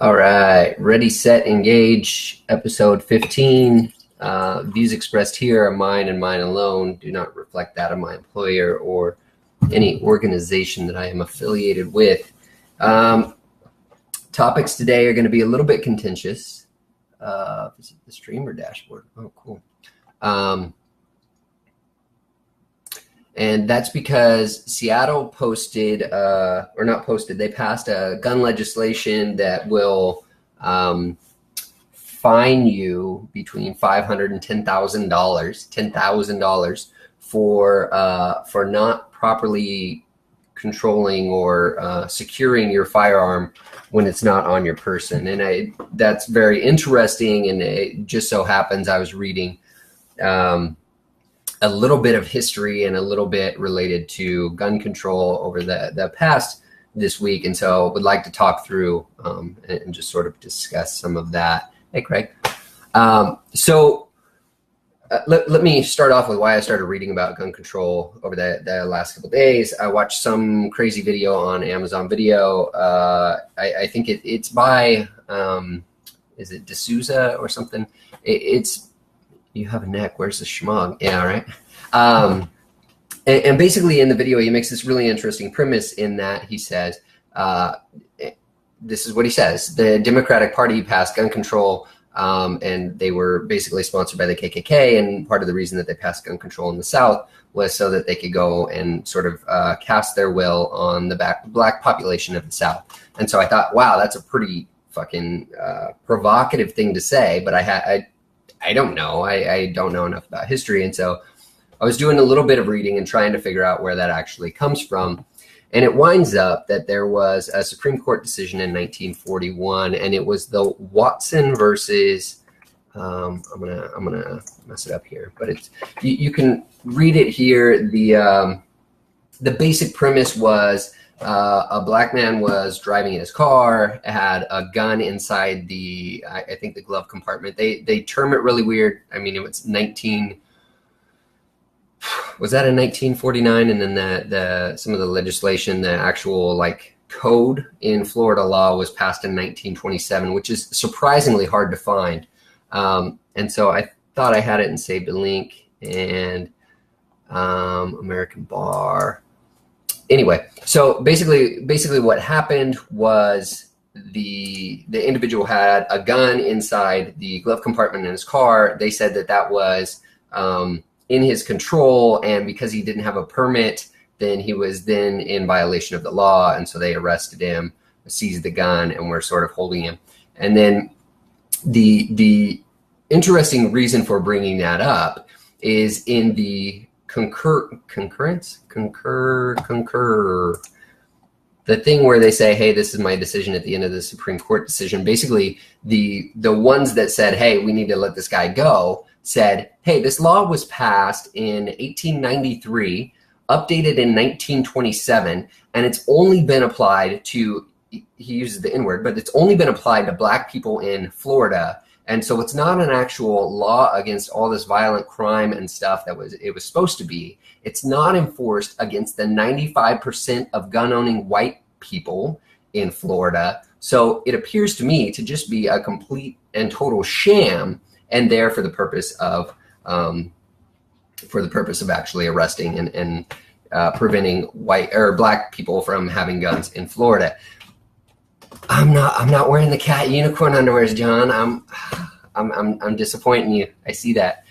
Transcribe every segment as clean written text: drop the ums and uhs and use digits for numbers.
All right, ready, set, engage, episode 15. Views expressed here are mine and mine alone, do not reflect that of my employer or any organization that I am affiliated with. Topics today are going to be a little bit contentious. Is it the streamer dashboard? Oh, cool. And that's because Seattle posted, or not posted, they passed a gun legislation that will fine you between $500 and $10,000 for not properly controlling or securing your firearm when it's not on your person. And that's very interesting. And it just so happens I was reading a little bit of history and a little bit related to gun control over the past this week. And so would like to talk through and just sort of discuss some of that. Hey, Craig. Let me start off with why I started reading about gun control over the last couple of days. I watched some crazy video on Amazon Video. I think it's by, is it D'Souza or something? It's You have a neck. Where's the schmog? Yeah, right. And basically in the video, he makes this really interesting premise in that he says, this is what he says: the Democratic Party passed gun control, and they were basically sponsored by the KKK. And part of the reason that they passed gun control in the South was so that they could go and sort of cast their will on the black population of the South. And so I thought, wow, that's a pretty fucking provocative thing to say. But I don't know. I don't know enough about history. And so I was doing a little bit of reading and trying to figure out where that actually comes from. And it winds up that there was a Supreme Court decision in 1941, and it was the Watson versus, I'm gonna mess it up here, but it's, you can read it here. The basic premise was, a black man was driving in his car, had a gun inside the, I think the glove compartment. They term it really weird. I mean, it was was that in 1949? And then some of the legislation, the actual like code in Florida law was passed in 1927, which is surprisingly hard to find. And so I thought I had it and saved a link, and American Bar. Anyway, so basically what happened was the individual had a gun inside the glove compartment in his car. They said that was in his control, and because he didn't have a permit, then he was then in violation of the law, and so they arrested him, seized the gun, and were sort of holding him. And then the interesting reason for bringing that up is in the concur, the thing where they say, hey, this is my decision at the end of the Supreme Court decision. Basically, the ones that said, hey, we need to let this guy go, said, hey, this law was passed in 1893, updated in 1927, and it's only been applied to, he uses the N-word, but it's only been applied to black people in Florida. And so it's not an actual law against all this violent crime and stuff that it was supposed to be. It's not enforced against the 95% of gun-owning white people in Florida. So it appears to me to just be a complete and total sham, and there for the purpose of actually arresting and preventing white or black people from having guns in Florida. I'm not wearing the cat unicorn underwears, John. I'm disappointing you. I see that.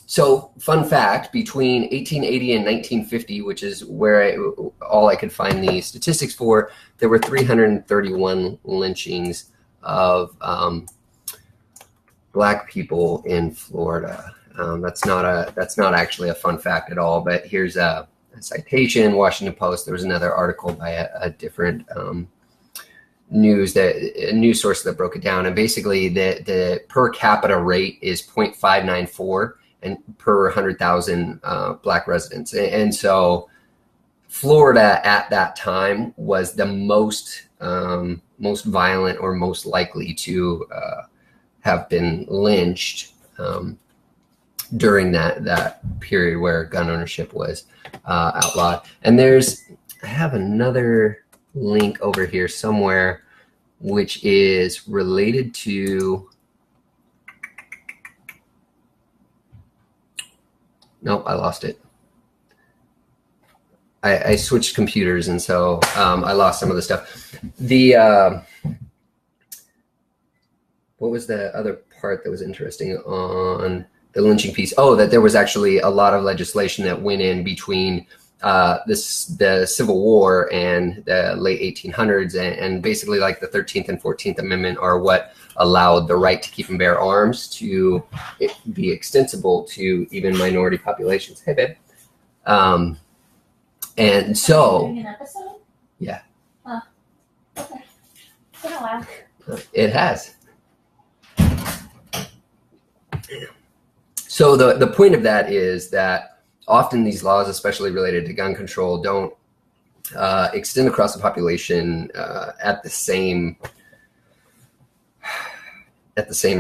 So fun fact, between 1880 and 1950, which is where all I could find the statistics for, there were 331 lynchings of black people in Florida. That's not actually a fun fact at all, but here's a citation, Washington Post. There was another article by a different a news source that broke it down, and basically the per capita rate is 0.594 and per 100,000 black residents. And so Florida at that time was the most violent or most likely to have been lynched during that period where gun ownership was outlawed. And I have another link over here somewhere which is related to, nope, I lost it. I switched computers, and so I lost some of the stuff. What was the other part that was interesting on the lynching piece? Oh, that there was actually a lot of legislation that went in between the Civil War and the late 1800s, and basically like the 13th and 14th Amendment are what allowed the right to keep and bear arms to be extensible to even minority populations. Hey, babe. And so, doing an episode? Yeah. Oh, okay. It's been a while. It has. So the point of that is that often these laws, especially related to gun control, don't extend across the population at the same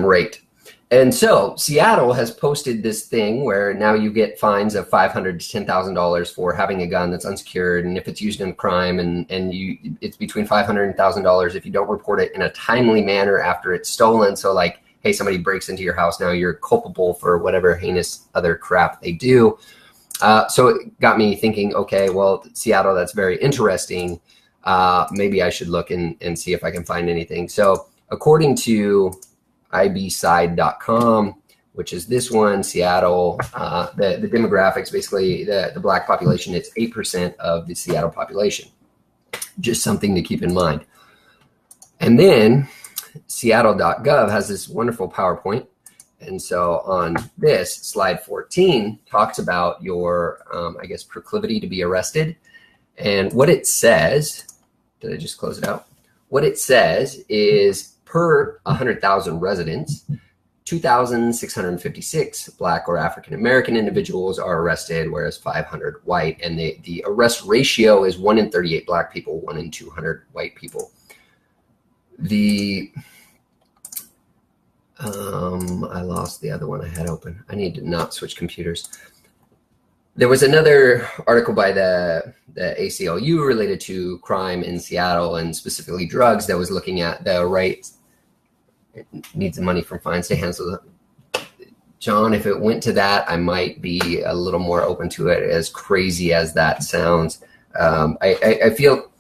rate. And so Seattle has posted this thing where now you get fines of $500 to $10,000 for having a gun that's unsecured, and if it's used in a crime, and it's between $500 and $1,000 if you don't report it in a timely manner after it's stolen. So like, hey, somebody breaks into your house, now you're culpable for whatever heinous other crap they do. So it got me thinking, okay, well, Seattle, that's very interesting. Maybe I should look and see if I can find anything. So according to ibside.com, which is this one, Seattle, the demographics, basically the black population, it's 8% of the Seattle population. Just something to keep in mind. And then Seattle.gov has this wonderful PowerPoint. And so on this, slide 14 talks about your, I guess, proclivity to be arrested. And what it says, did I just close it out? What it says is per 100,000 residents, 2,656 Black or African-American individuals are arrested, whereas 500 white. And the arrest ratio is 1 in 38 Black people, 1 in 200 white people. I lost the other one I had open. I need to not switch computers. There was another article by the ACLU related to crime in Seattle and specifically drugs that was looking at the right. It needs the money from fines to handle. John, if it went to that, I might be a little more open to it, as crazy as that sounds. I feel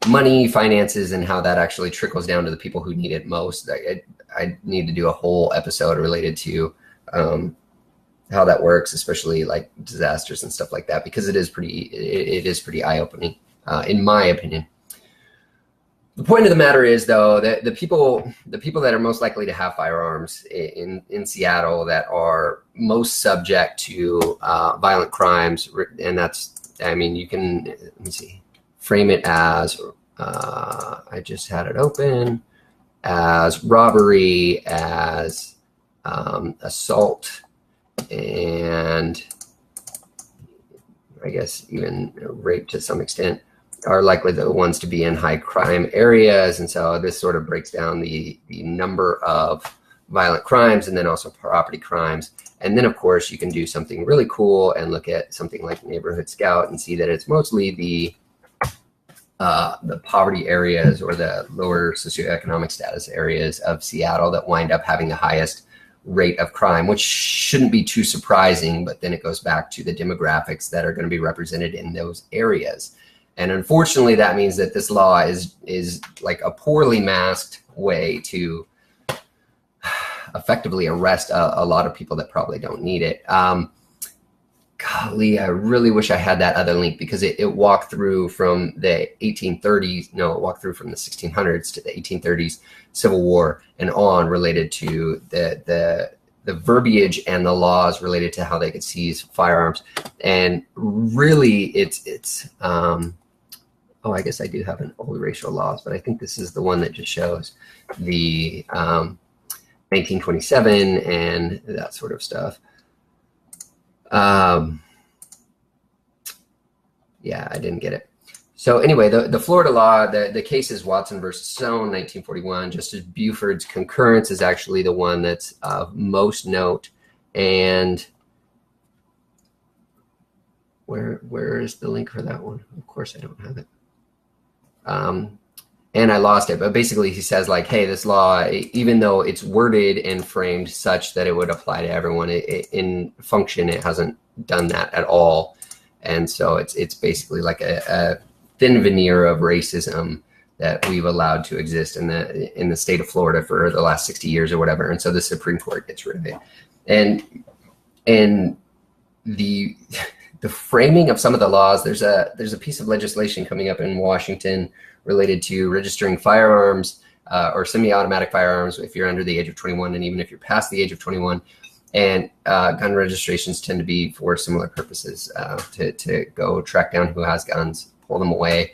money, finances, and how that actually trickles down to the people who need it most. I need to do a whole episode related to how that works, especially like disasters and stuff like that, because it is pretty eye-opening, in my opinion. The point of the matter is, though, that the people that are most likely to have firearms in Seattle that are most subject to violent crimes, and that's, I mean, you can, let me see, frame it as, I just had it open, as robbery, as assault, and I guess even rape to some extent, are likely the ones to be in high crime areas. And so this sort of breaks down the number of violent crimes and then also property crimes. And then, of course, you can do something really cool and look at something like Neighborhood Scout and see that it's mostly the poverty areas or the lower socioeconomic status areas of Seattle that wind up having the highest rate of crime, which shouldn't be too surprising, but then it goes back to the demographics that are going to be represented in those areas. And unfortunately, that means that this law is like a poorly masked way to effectively arrest a lot of people that probably don't need it. Golly, I really wish I had that other link, because it walked through from the 1830s, no, it walked through from the 1600s to the 1830s Civil War and on, related to the verbiage and the laws related to how they could seize firearms. And really, it's oh, I guess I do have an old racial laws, but I think this is the one that just shows the 1927 and that sort of stuff. Yeah, I didn't get it. So anyway, the Florida law, the case is Watson versus Stone, 1941. Justice Buford's concurrence is actually the one that's of most note. And where is the link for that one? Of course, I don't have it. and I lost it. But basically he says like, hey, this law, even though it's worded and framed such that it would apply to everyone, in function, it hasn't done that at all. And so it's basically like a thin veneer of racism that we've allowed to exist in the state of Florida for the last 60 years or whatever. And so the Supreme Court gets rid of it. And the framing of some of the laws, there's a piece of legislation coming up in Washington related to registering firearms or semi-automatic firearms if you're under the age of 21, and even if you're past the age of 21. And gun registrations tend to be for similar purposes, to go track down who has guns, pull them away.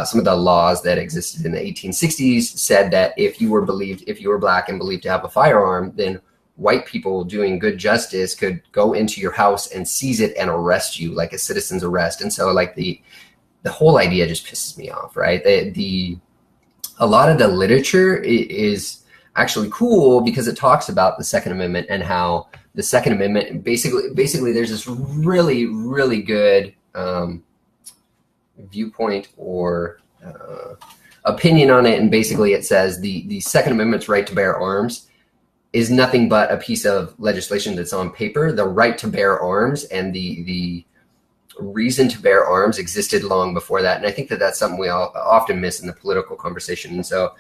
Some of the laws that existed in the 1860s said that if you were black and believed to have a firearm, then white people doing good justice could go into your house and seize it and arrest you like a citizen's arrest. And so like the whole idea just pisses me off, right? A lot of the literature is actually cool because it talks about the Second Amendment and how the Second Amendment basically there's this really, really good viewpoint or opinion on it. And basically it says the Second Amendment's right to bear arms is nothing but a piece of legislation that's on paper. The right to bear arms and the reason to bear arms existed long before that. And I think that that's something we all often miss in the political conversation. And so,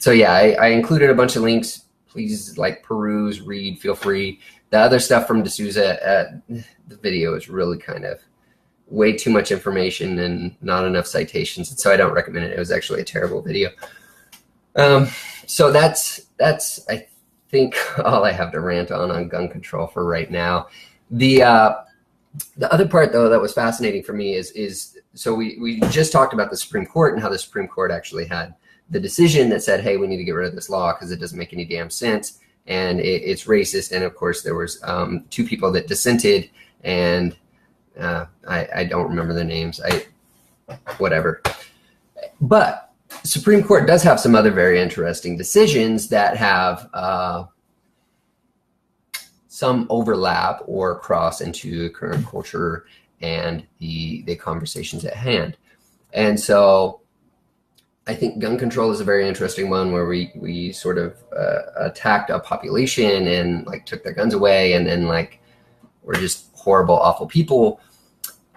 yeah, I included a bunch of links. Please like peruse, read, feel free. The other stuff from D'Souza, the video is really kind of way too much information and not enough citations. And so I don't recommend it. It was actually a terrible video. So that's I think all I have to rant on gun control for right now. The other part though that was fascinating for me is so we just talked about the Supreme Court and how the Supreme Court actually had the decision that said, hey, we need to get rid of this law because it doesn't make any damn sense and it's racist. And of course there was two people that dissented, and I don't remember their names. Whatever. But Supreme Court does have some other very interesting decisions that have some overlap or cross into current culture and the conversations at hand. And so I think gun control is a very interesting one where we sort of attacked a population and like took their guns away, and then like we're just horrible, awful people.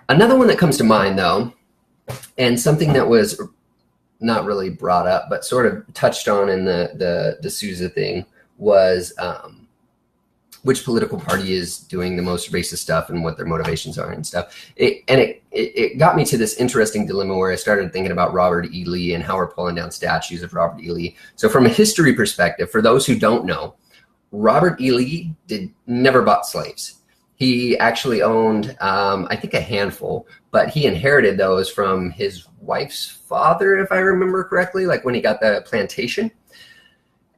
Another one that comes to mind though, and something that was not really brought up, but sort of touched on in the D'Souza thing was which political party is doing the most racist stuff and what their motivations are and stuff. It got me to this interesting dilemma where I started thinking about Robert E. Lee and how we're pulling down statues of Robert E. Lee. So from a history perspective, for those who don't know, Robert E. Lee never bought slaves. He actually owned, I think, a handful, but he inherited those from his wife's father, if I remember correctly, like when he got the plantation.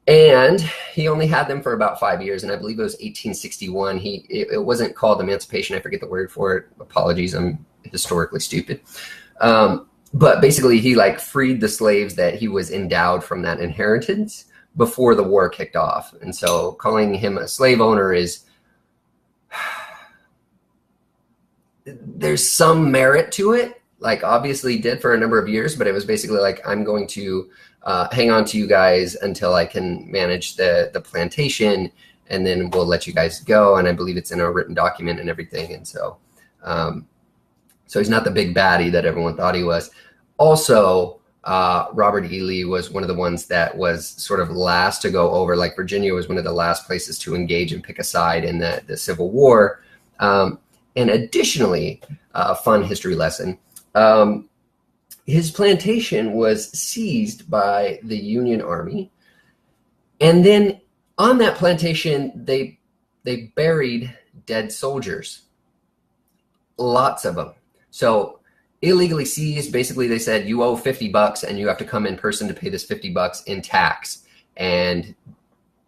And he only had them for about 5 years, and I believe it was 1861. It wasn't called emancipation. I forget the word for it. Apologies, I'm historically stupid. But basically, he like freed the slaves that he was endowed from that inheritance before the war kicked off. And so calling him a slave owner is... there's some merit to it, like obviously did for a number of years, but it was basically like, I'm going to hang on to you guys until I can manage the plantation, and then we'll let you guys go. And I believe it's in a written document and everything. And so, so he's not the big baddie that everyone thought he was. Also, Robert E. Lee was one of the ones that was sort of last to go over. Like Virginia was one of the last places to engage and pick a side in the Civil War. And additionally, fun history lesson, his plantation was seized by the Union Army. And then on that plantation, they buried dead soldiers, lots of them. So illegally seized, basically they said, you owe $50 and you have to come in person to pay this $50 in tax. And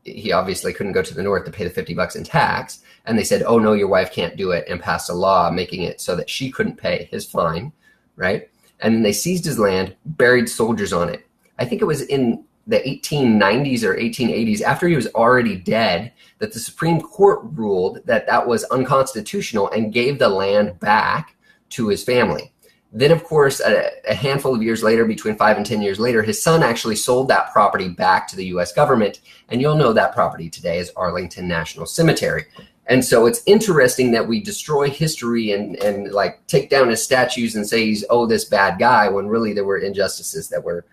he obviously couldn't go to the north to pay the $50 in tax. And they said, oh no, your wife can't do it, and passed a law making it so that she couldn't pay his fine, right? And then they seized his land, buried soldiers on it. I think it was in the 1890s or 1880s, after he was already dead, that the Supreme Court ruled that that was unconstitutional and gave the land back to his family. Then, of course, a handful of years later, between 5 and 10 years later, his son actually sold that property back to the US government. And you'll know that property today is Arlington National Cemetery. And so it's interesting that we destroy history and like take down his statues and say he's, oh, this bad guy, when really there were injustices that were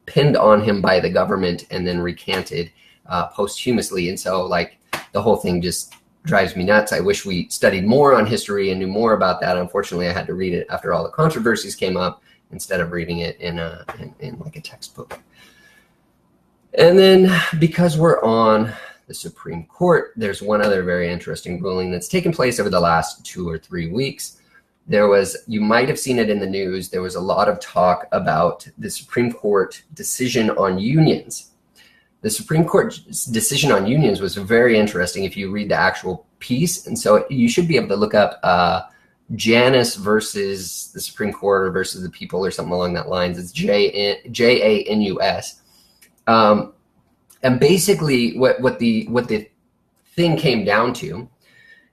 pinned on him by the government and then recanted posthumously. And so like the whole thing just drives me nuts. I wish we studied more on history and knew more about that. Unfortunately, I had to read it after all the controversies came up instead of reading it in like a textbook. And then because we're on the Supreme Court, there's one other very interesting ruling that's taken place over the last 2 or 3 weeks. There was, you might have seen it in the news, there was a lot of talk about the Supreme Court decision on unions. The Supreme Court's decision on unions was very interesting if you read the actual piece. And so you should be able to look up Janus versus the Supreme Court or versus the people or something along that lines. It's Janus. And basically what the thing came down to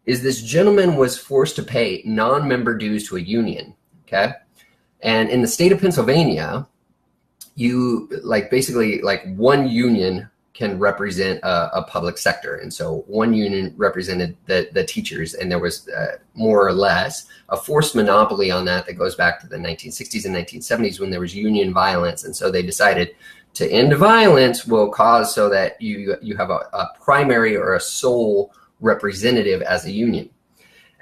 is this gentleman was forced to pay non-member dues to a union, okay? And in the state of Pennsylvania, you basically one union can represent a public sector. And so one union represented the teachers, and there was more or less a forced monopoly on that goes back to the 1960s and 1970s when there was union violence. And so they decided to end violence will cause so that you have a primary or a sole representative as a union.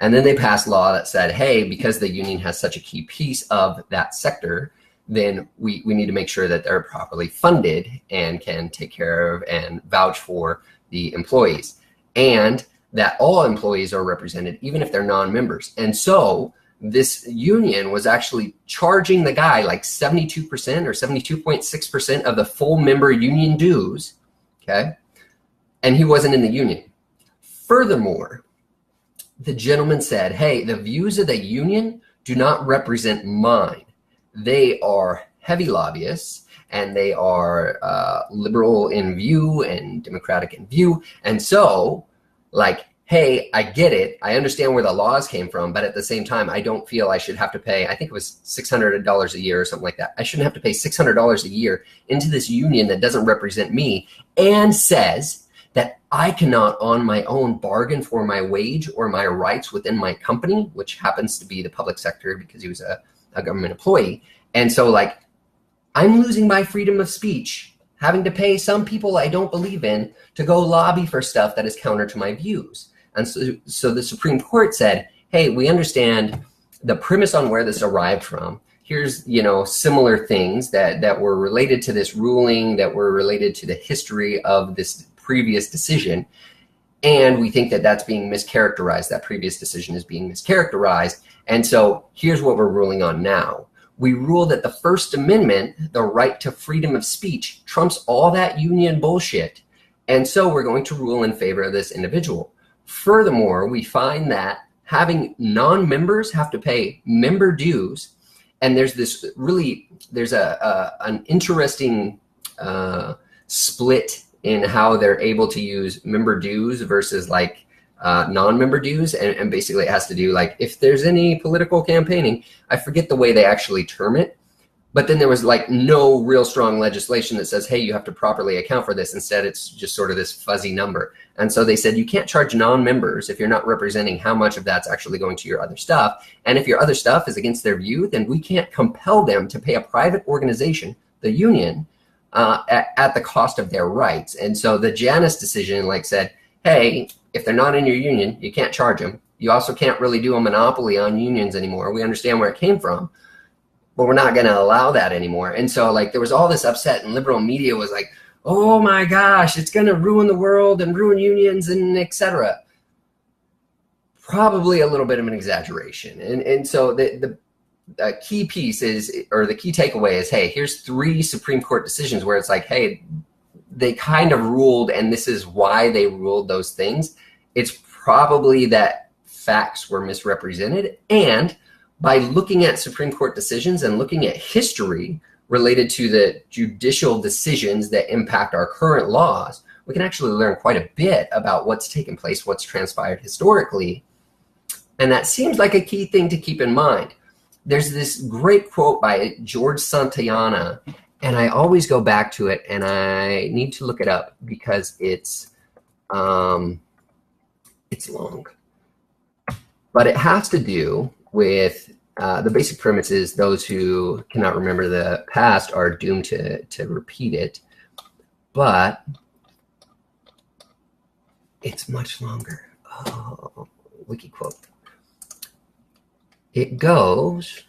And then they passed law that said, hey, because the union has such a key piece of that sector, then we need to make sure that they're properly funded and can take care of and vouch for the employees, and that all employees are represented, even if they're non-members. And so this union was actually charging the guy like 72% or 72.6% of the full member union dues, okay? And he wasn't in the union. Furthermore, the gentleman said, hey, the views of the union do not represent mine. They are heavy lobbyists, and they are liberal in view and democratic in view. And so, like, hey, I get it. I understand where the laws came from, but at the same time, I don't feel I should have to pay, I think it was $600 a year or something like that. I shouldn't have to pay $600 a year into this union that doesn't represent me and says that I cannot on my own bargain for my wage or my rights within my company, which happens to be the public sector because he was a government employee. And so like, I'm losing my freedom of speech, having to pay some people I don't believe in to go lobby for stuff that is counter to my views. And so the Supreme Court said, hey, we understand the premise on where this arrived from. Here's, similar things that were related to this ruling, that were related to the history of this previous decision. And we think that that's being mischaracterized. That previous decision is being mischaracterized. And so here's what we're ruling on now. We rule that the First Amendment, the right to freedom of speech, trumps all that union bullshit. And so we're going to rule in favor of this individual. Furthermore, we find that having non-members have to pay member dues. And there's an interesting split in how they're able to use member dues versus like non-member dues. And basically it has to do like, if there's any political campaigning, I forget the way they actually term it, but then there was like no real strong legislation that says, hey, you have to properly account for this. Instead, it's just sort of this fuzzy number. And so they said, you can't charge non-members if you're not representing how much of that's actually going to your other stuff. And if your other stuff is against their view, then we can't compel them to pay a private organization, the union, at the cost of their rights. And so the Janus decision said, hey, if they're not in your union, you can't charge them. You also can't really do a monopoly on unions anymore. We understand where it came from, but we're not going to allow that anymore. And so there was all this upset, and liberal media was like, oh my gosh, it's going to ruin the world and ruin unions and etc. Probably a little bit of an exaggeration. And so the key piece is, or the key takeaway is, hey, here's 3 Supreme Court decisions where it's like, hey, they kind of ruled, and this is why they ruled those things. It's probably that facts were misrepresented. And by looking at Supreme Court decisions and looking at history related to the judicial decisions that impact our current laws, we can actually learn quite a bit about what's taken place, what's transpired historically. And that seems like a key thing to keep in mind. there's this great quote by George Santayana, and I always go back to it, and I need to look it up because it's long. But it has to do with the basic premise is those who cannot remember the past are doomed to repeat it. But it's much longer. Oh, wiki quote. It goes,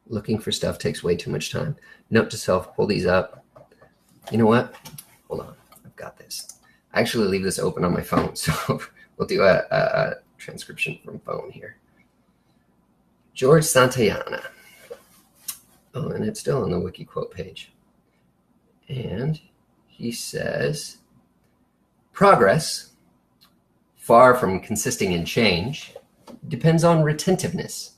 looking for stuff takes way too much time. Note to self, pull these up. You know what? Hold on, I've got this. I actually leave this open on my phone, so we'll do a transcription from phone here. George Santayana. Oh, and it's still on the wiki quote page. And he says, progress, far from consisting in change, depends on retentiveness.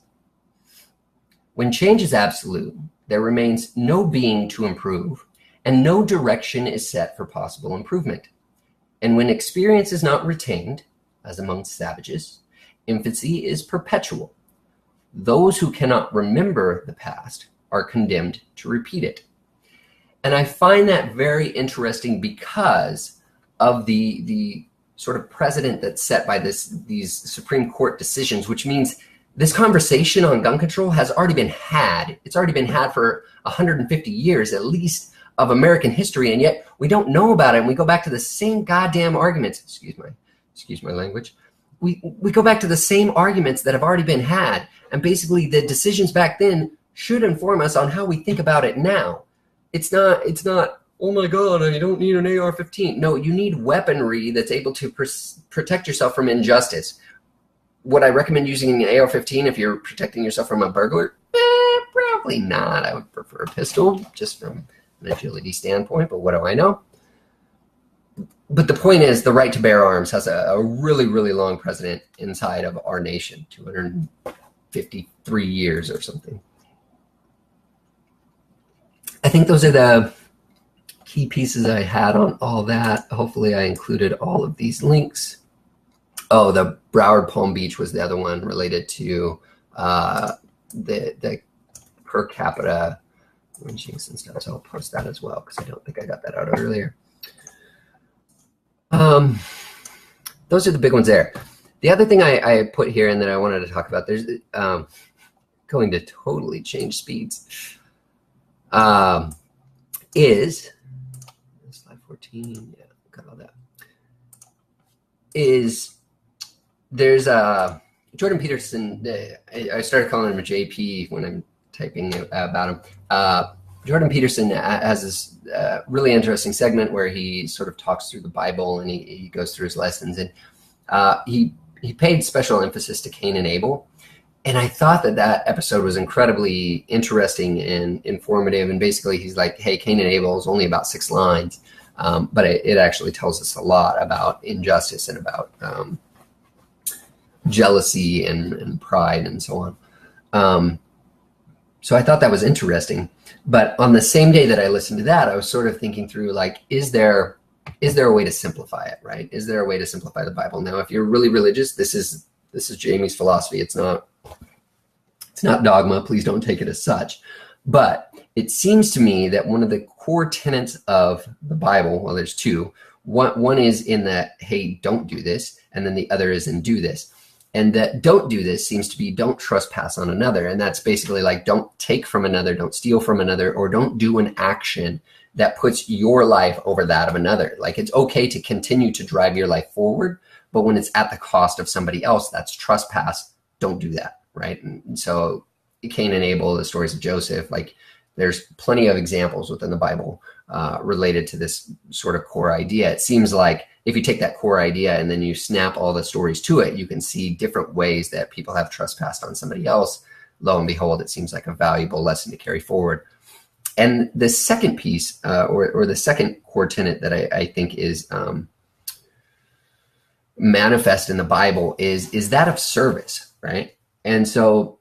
When change is absolute, there remains no being to improve, and no direction is set for possible improvement. And when experience is not retained, as amongst savages, infancy is perpetual. Those who cannot remember the past are condemned to repeat it. And I find that very interesting because of the sort of precedent that's set by these Supreme Court decisions, which means this conversation on gun control has already been had. It's already been had for 150 years at least of American history, and yet we don't know about it, and we go back to the same goddamn arguments. Excuse my language. We go back to the same arguments that have already been had, and basically the decisions back then should inform us on how we think about it now. It's not, oh my God, you don't need an AR-15. No, you need weaponry that's able to protect yourself from injustice. Would I recommend using an AR-15 if you're protecting yourself from a burglar? Probably not. I would prefer a pistol, just from an agility standpoint, but what do I know? But the point is, the right to bear arms has a really, really long precedent inside of our nation, 253 years or something. I think those are the key pieces I had on all that. Hopefully I included all of these links. Oh, the Broward Palm Beach was the other one related to the per capita lynchings and stuff. So I'll post that as well because I don't think I got that out earlier. Those are the big ones there. The other thing I put here and that I wanted to talk about, there's going to totally change speeds. Is slide 14, yeah, got all that. Is there's Jordan Peterson. I started calling him a JP when I'm typing about him. Jordan Peterson has this really interesting segment where he sort of talks through the Bible and he goes through his lessons, and he paid special emphasis to Cain and Abel. And I thought that episode was incredibly interesting and informative. And basically he's like, hey, Cain and Abel is only about 6 lines, but it actually tells us a lot about injustice and about jealousy and pride and so on. So I thought that was interesting. But on the same day that I listened to that, I was sort of thinking through, like, is there a way to simplify it, right? Is there a way to simplify the Bible? Now, if you're really religious, this is Jamie's philosophy. It's not dogma. Please don't take it as such. But it seems to me that one of the core tenets of the Bible, well, there's two. One is in that, hey, don't do this. And then the other is in do this. And that don't do this seems to be don't trespass on another. And that's basically like don't take from another, don't steal from another, or don't do an action that puts your life over that of another. Like, it's okay to continue to drive your life forward, but when it's at the cost of somebody else, that's trespass. Don't do that, right? And so Cain and Abel, the stories of Joseph, like there's plenty of examples within the Bible related to this sort of core idea. It seems like if you take that core idea and then you snap all the stories to it, you can see different ways that people have trespassed on somebody else. Lo and behold, it seems like a valuable lesson to carry forward. And the second piece, or the second core tenet that I think is manifest in the Bible is that of service, right? And so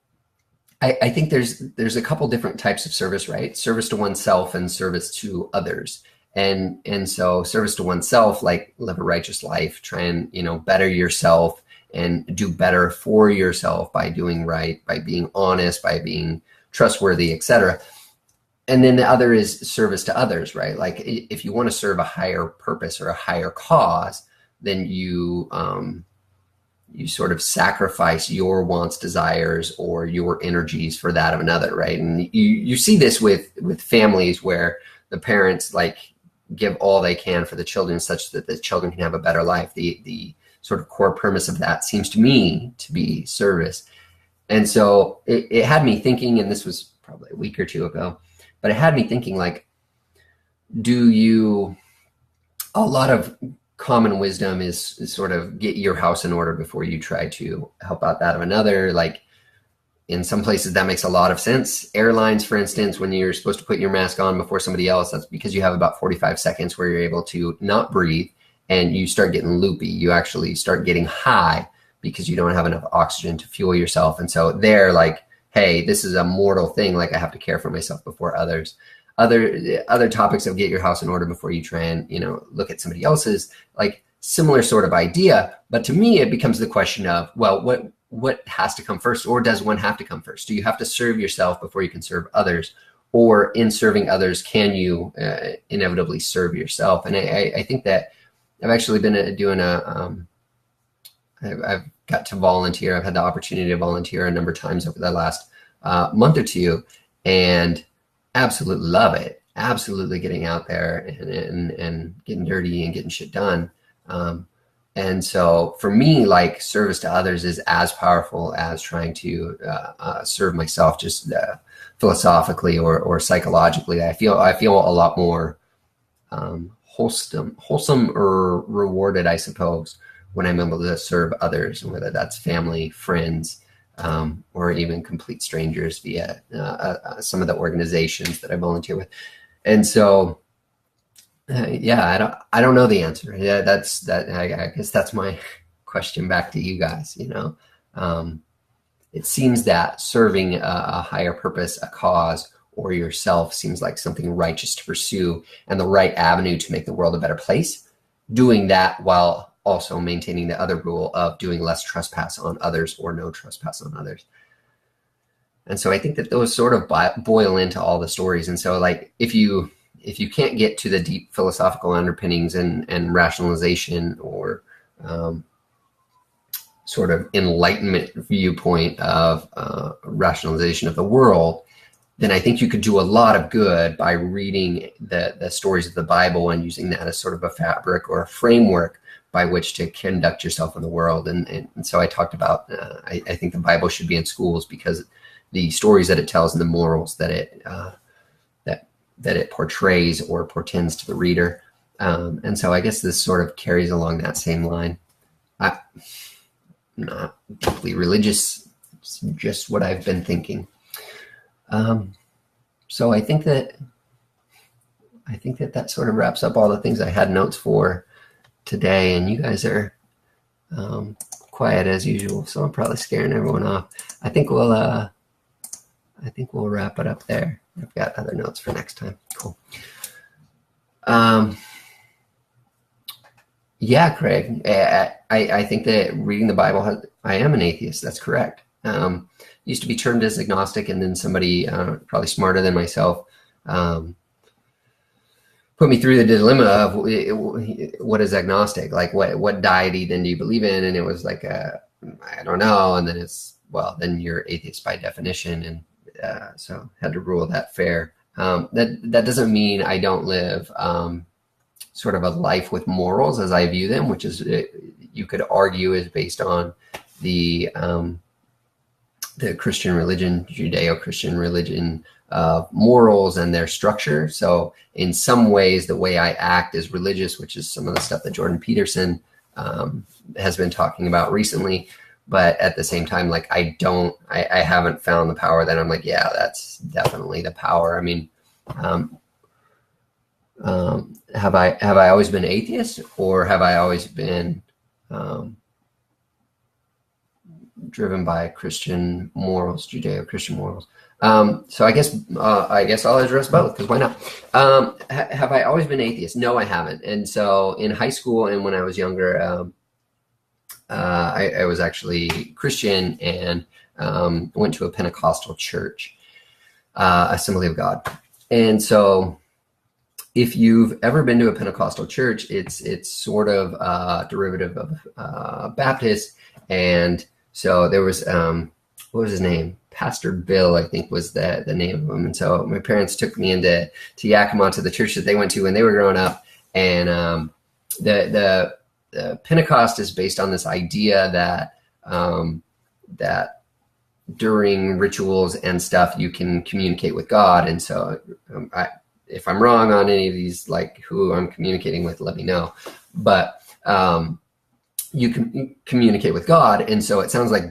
I think there's a couple different types of service, right? Service to oneself and service to others. And so service to oneself, like live a righteous life, try and, better yourself and do better for yourself by doing right, by being honest, by being trustworthy, etc. And then the other is service to others, right? Like if you want to serve a higher purpose or a higher cause, then you sort of sacrifice your wants, desires, or your energies for that of another, right? And you see this with families where the parents like give all they can for the children such that the children can have a better life. The sort of core premise of that seems to me to be service. And so it had me thinking, and this was probably a week or two ago, but it had me thinking, like, a lot of common wisdom is sort of get your house in order before you try to help out that of another. Like in some places that makes a lot of sense. Airlines, for instance, when you're supposed to put your mask on before somebody else, that's because you have about 45 seconds where you're able to not breathe and you start getting loopy. You actually start getting high because you don't have enough oxygen to fuel yourself. And so they're like, hey, this is a mortal thing. Like I have to care for myself before others. Other topics of get your house in order before you try and, look at somebody else's, like similar sort of idea. But to me, it becomes the question of, well, what has to come first, or does one have to come first? Do you have to serve yourself before you can serve others? Or in serving others, can you inevitably serve yourself? And I think that I've actually been doing I've got to volunteer. I've had the opportunity to volunteer a number of times over the last month or two, and absolutely love it. Absolutely getting out there and getting dirty and getting shit done. And so for me, like service to others is as powerful as trying to serve myself, just philosophically or psychologically. I feel a lot more wholesome or rewarded, I suppose, when I'm able to serve others, whether that's family, friends, or even complete strangers via some of the organizations that I volunteer with. And so, I don't know the answer. Yeah, I guess that's my question back to you guys. It seems that serving a higher purpose, a cause, or yourself seems like something righteous to pursue and the right avenue to make the world a better place. Doing that while also maintaining the other rule of doing less trespass on others or no trespass on others. And so I think that those sort of boil into all the stories. And so like if you can't get to the deep philosophical underpinnings and rationalization or sort of enlightenment viewpoint of rationalization of the world, then I think you could do a lot of good by reading the stories of the Bible and using that as sort of a fabric or a framework by which to conduct yourself in the world. And so I talked about, I think the Bible should be in schools because the stories that it tells and the morals that it portrays or portends to the reader. And so I guess this sort of carries along that same line. I'm not deeply religious. It's just what I've been thinking. So I think that sort of wraps up all the things I had notes for today, and you guys are quiet as usual, so I'm probably scaring everyone off. I think we'll wrap it up there. I've got other notes for next time. Cool. Yeah, Craig. I think that reading the Bible I am an atheist. That's correct. Used to be termed as agnostic, and then somebody probably smarter than myself put me through the dilemma of what is agnostic, like what deity then do you believe in? And it was like I don't know, and then it's, well, then you're atheist by definition, and so had to rule that fair. That doesn't mean I don't live sort of a life with morals as I view them, which is you could argue is based on the Christian religion, Judeo-Christian religion, morals and their structure. So in some ways, the way I act is religious, which is some of the stuff that Jordan Peterson has been talking about recently. But at the same time, like I haven't found the power that I'm like, yeah, that's definitely the power. I mean, have I always been atheist, or have I always been driven by Christian morals, Judeo-Christian morals. So I guess I'll address both, because why not? Have I always been atheist? No, I haven't. And so in high school and when I was younger, I was actually Christian and went to a Pentecostal church, Assembly of God. And so if you've ever been to a Pentecostal church, it's sort of a derivative of Baptist. And so there was, what was his name? Pastor Bill, I think, was the name of him. And so my parents took me into Yakima, to the church that they went to when they were growing up. And the Pentecost is based on this idea that that during rituals and stuff, you can communicate with God. And so if I'm wrong on any of these, like who I'm communicating with, let me know. But you can communicate with God. And so it sounds like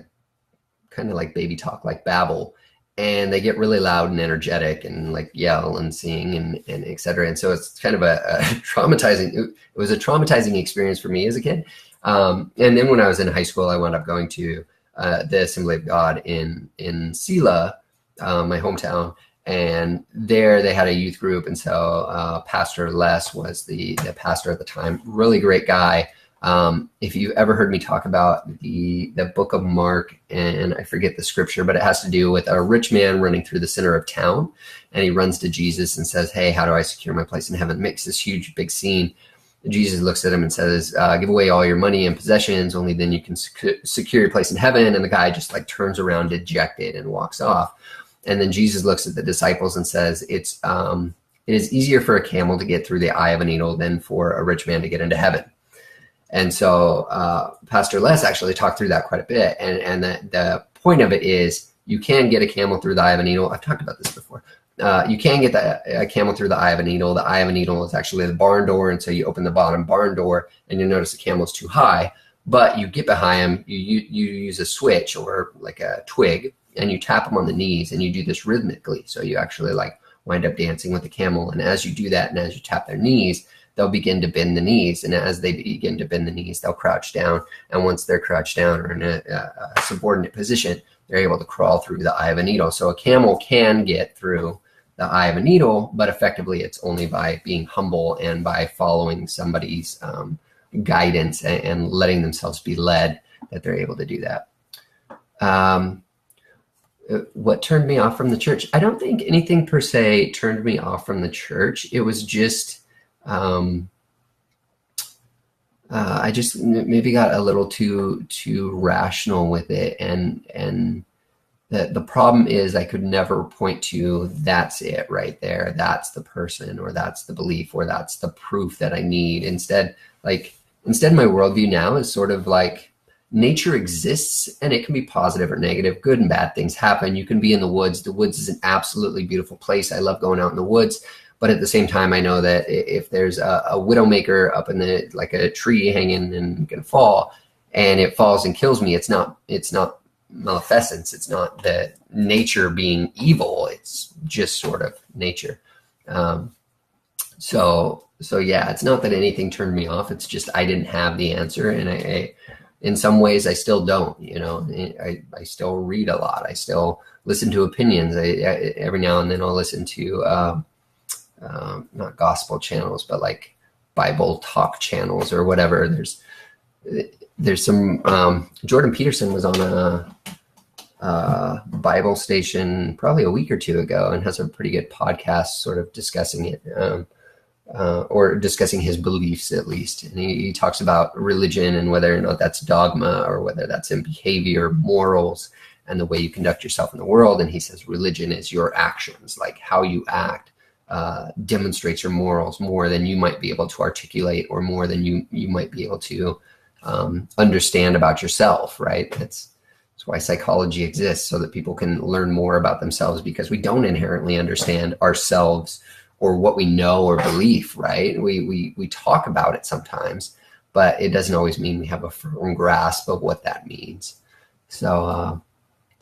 kind of like baby talk, like babble. And they get really loud and energetic and like yell and sing and et cetera. And so it's kind of a traumatizing, it was a traumatizing experience for me as a kid. And then when I was in high school, I wound up going to the Assembly of God in Sela, my hometown. And there they had a youth group. And so Pastor Les was the pastor at the time, really great guy. If you've ever heard me talk about the book of Mark, and I forget the scripture, but it has to do with a rich man running through the center of town, and he runs to Jesus and says, "Hey, how do I secure my place in heaven?" Makes this huge, big scene. Jesus looks at him and says, "Give away all your money and possessions, only then you can secure your place in heaven." And the guy just like turns around dejected and walks off. And then Jesus looks at the disciples and says, it is easier for a camel to get through the eye of a needle than for a rich man to get into heaven. And so Pastor Les actually talked through that quite a bit. And the point of it is you can get a camel through the eye of a needle. I've talked about this before. You can get a camel through the eye of a needle. The eye of a needle is actually the barn door. And so you open the bottom barn door and you notice the camel's too high. But you get behind him, you use a switch or like a twig, and you tap him on the knees, and you do this rhythmically. So you actually like wind up dancing with the camel. And as you do that and as you tap their knees, they'll begin to bend the knees. And as they begin to bend the knees, they'll crouch down. And once they're crouched down or in a subordinate position, they're able to crawl through the eye of a needle. So a camel can get through the eye of a needle, but effectively it's only by being humble and by following somebody's guidance and letting themselves be led that they're able to do that. What turned me off from the church? I don't think anything per se turned me off from the church. It was just, I just maybe got a little too rational with it. And the problem is I could never point to that's it right there. That's the person, or that's the belief, or that's the proof that I need. Instead, my worldview now is sort of like, nature exists and it can be positive or negative. Good and bad things happen. You can be in the woods. The woods is an absolutely beautiful place. I love going out in the woods. But at the same time, I know that if there's a widowmaker up in like a tree hanging and gonna fall, and it falls and kills me, it's not maleficence. It's not the nature being evil. It's just sort of nature. So yeah, it's not that anything turned me off. It's just I didn't have the answer, and I in some ways I still don't. I still read a lot. I still listen to opinions. Every now and then I'll listen to not gospel channels, but like Bible talk channels or whatever. There's some Jordan Peterson was on a Bible station probably a week or two ago and has a pretty good podcast sort of discussing it, or discussing his beliefs at least. And he talks about religion and whether or not that's dogma or whether that's in behavior, morals, and the way you conduct yourself in the world. And he says religion is your actions, like how you act demonstrates your morals more than you might be able to articulate, or more than you might be able to understand about yourself, right? That's why psychology exists, so that people can learn more about themselves, because we don't inherently understand ourselves or what we know or believe, right? We talk about it sometimes, but it doesn't always mean we have a firm grasp of what that means. So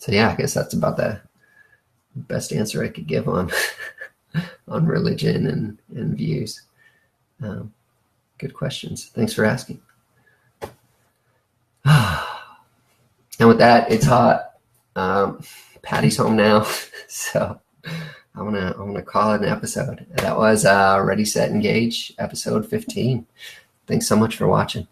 yeah, I guess that's about the best answer I could give on on religion and views. Good questions. Thanks for asking. And with that, it's hot. Patty's home now, so I'm gonna call it an episode. That was Ready, Set, Engage, episode 15. Thanks so much for watching.